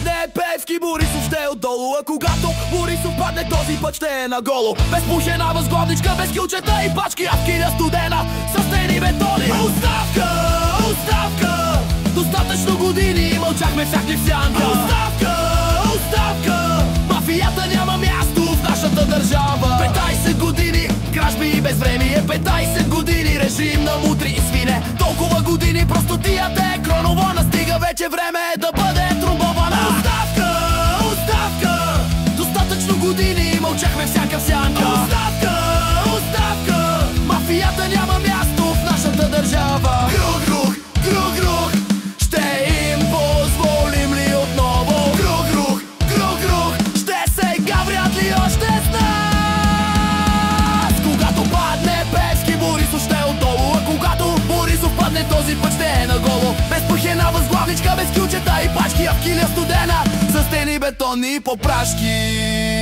падне Певски, Борисов ще е отдолу. А когато Борисов падне, този път ще е наголо. Без пушена възглавничка, без килчета и пачки, а в киля студена с стени бетони. Оставка, оставка, достатъчно години мълчахме всякакви в сянка. Оставка, оставка, мафията няма място в нашата държава. 15 години кражби и безвремие, 15 години режим на мутри и свине. Толкова години простотията е кроново, настига вече време е да бъде тромбована. Оставка, оставка, достатъчно години мълчахме всяка в сянка. Оставка, оставка, мафията няма място в нашата държава. Круг, круг, круг, круг, ще им позволим ли отново? Круг, круг, круг, круг, ще се гаврят ли още с нас? Когато падне Певски, Борисов ще е отдолу. А когато Борисов падне, този път ще е наголо. Без пухена възглавничка, без кючета и пачки, а в киля студена за стени, бетонни попрашки.